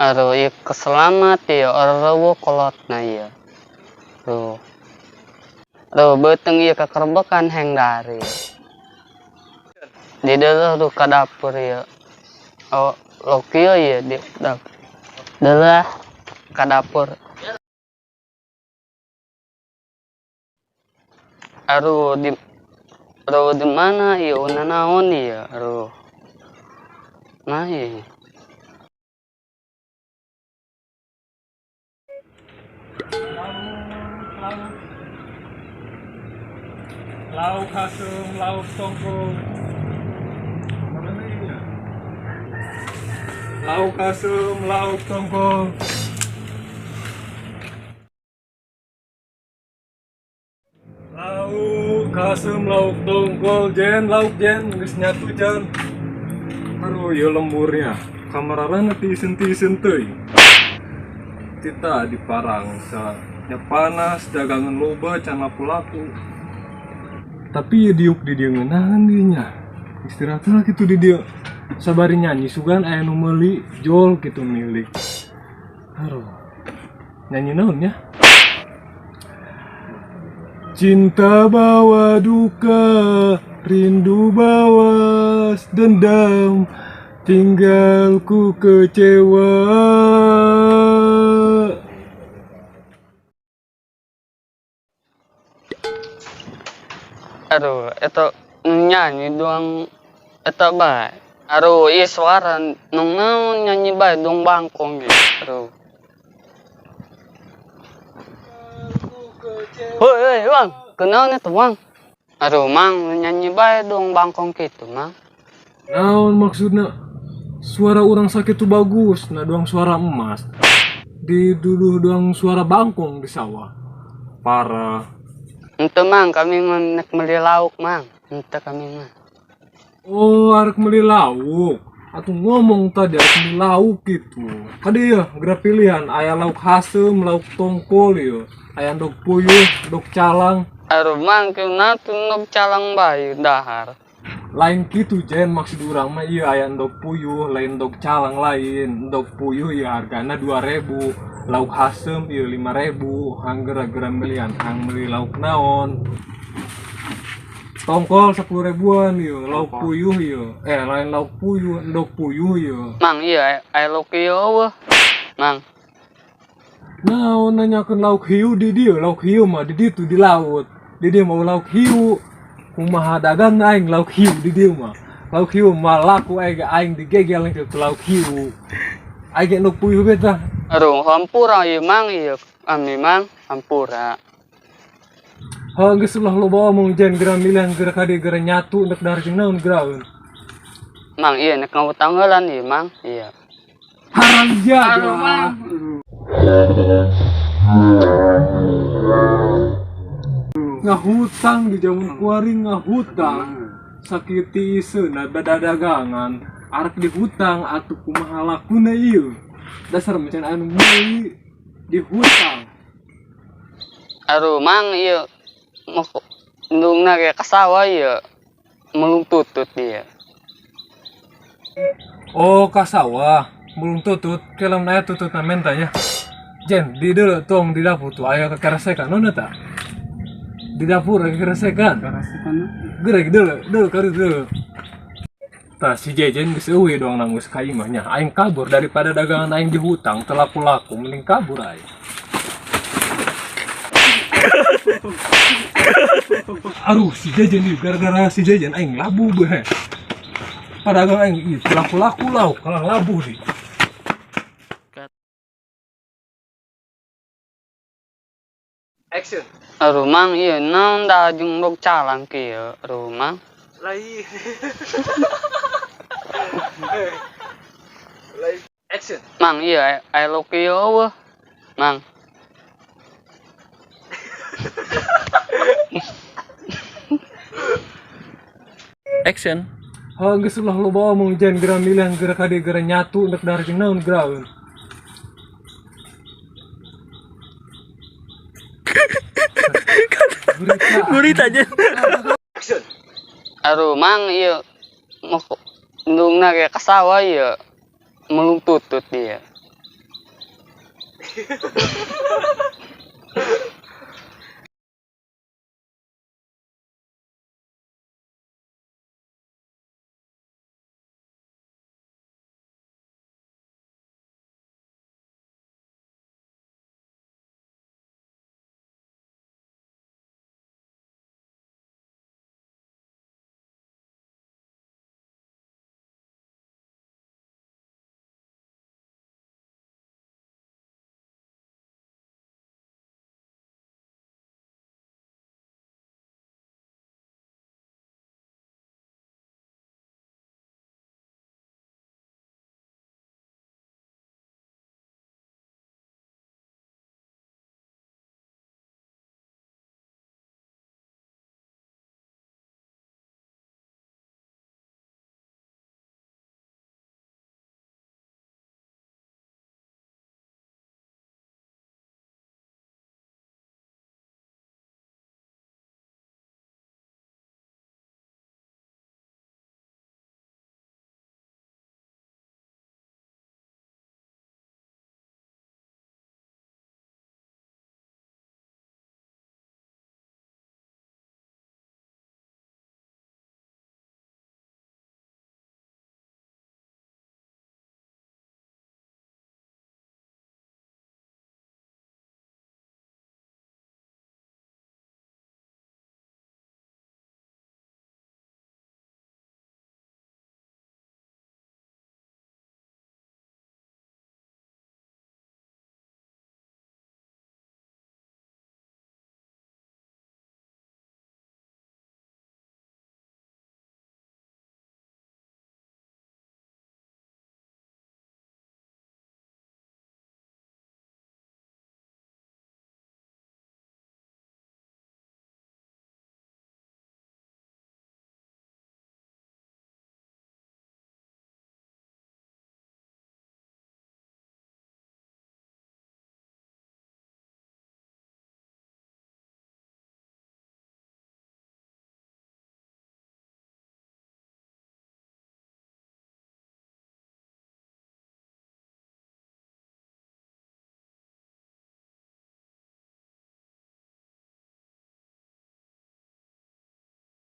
Aro iya keselamat ya orang kolot na iya. Ro beteng iya kekerbekan heng dari. Di dalam tuh ke dapur ya. Oh lokio ya di dapur. Dalah ke dapur. Aro di mana ya una naon ya ro. Nah iya. Lauk hasem, lauk tongkol. Mana ini ya? Lauk hasem, lauk tongkol. Lauk hasem, lauk tongkol, lauk geus nyatu jen. Aduh, ya lemburnya. Kamarana tisen teuing. Kita di parang sa nya panas, dagangan loba can laku-laku. Tapi ya diuk di dia ngenahan dinya istirahat lah gitu di dia sabari nyanyi sugan aya nu meuli jol gitu milik aduh nyanyi naonnya cinta bawa duka rindu bawa dendam tinggalku kecewa. Aduh, itu nyanyi doang itu baik. Aduh, iya suara nung naon nyanyi baik dong bangkong gitu. Aduh. Hoi, Bang, kenal itu, Bang? Aduh, Mang, nyanyi baik dong bangkong gitu, Mang. Naon maksudnya suara orang sakit tuh bagus, nah doang suara emas. Di dulu doang suara bangkong di sawah. Parah. Ente, Mang, kami ngenek beli lauk, Mang. Ente kami, Mang. Oh, arek meli lauk. Atau ngomong tadi arek meli lauk gitu. Kade ya, gerak pilihan aya lauk hasem, lauk tongkol ya. Aya dog puyuh, dog calang. Aduh, Mang, kena tuh nok calang bayi dahar. Lain gitu jen maksud urang mah iya aya dog puyuh, lain dog calang lain. Dog puyuh ya hargana 2.000. Lauk hasem iya 5.000. Hang-gera melian, hang meli lauk naon. Tongkol 10.000-an yo, lauk puyuh yo. Lain lauk puyuh, dog puyuh yo. Mang, iya, ayo lokio wah. Mang. Nah, nanyakan lauk hiu di dia, lauk hiu mah di ditu di laut. Di dia mau lauk hiu. Kumaha dagang aing lauk hiu di dia mah. Lauk hiu mah laku aing digegel ke lauk hiu. Aing nuk puyuh beta. Aduh, hampura iya, Mang, iya. Kami, Mang, hampura. Geus ulah lo bawa mong jen gera milihan gera kade gera nyatu nek dari jeung naon geraeun. Mang, iya, nek ngutang heulan iya, Mang. Iya. Haram jaga. Ngahutang di zaman kuaring ngahutang sakiti iseuna beda dagangan arek dihutang atuh kumaha lakuna ieu dasar macan anu meuli dihutang. Aduh, Mang, iya. Mau ndungna kayak kasawa iya. Melung tutut dia. Oh kasawa belum tutut kelam naya tutut na mentanya jen di dulu tong di dapur tuh ayo kekeresekan nona tak di dapur kekeresekan gerek dulu kari dulu tak si jejen geus eueuh doang nang geus ka imahnya aing kabur daripada dagangan aing dihutang telaku-laku mending kabur aing. Aduh si jejen nih gara-gara si jejen aing labu beh padagang aing ieu telaku-laku lauk kalah labu nih. Action. Aduh, Mang, iya. Naon dah jeung rog calang kieu. Aduh, Mang. Lain. Action. Mang, iya, ayo lokio wah. Mang. Action. Geus ulah lo bawa mong jen gera milihan gera kade gera nyatu nek dari jeung naon geraeun. Gurita aja. Action. Aduh, Mang, iya. Mau ndungna kayak kasawa iya. Melung tutut dia.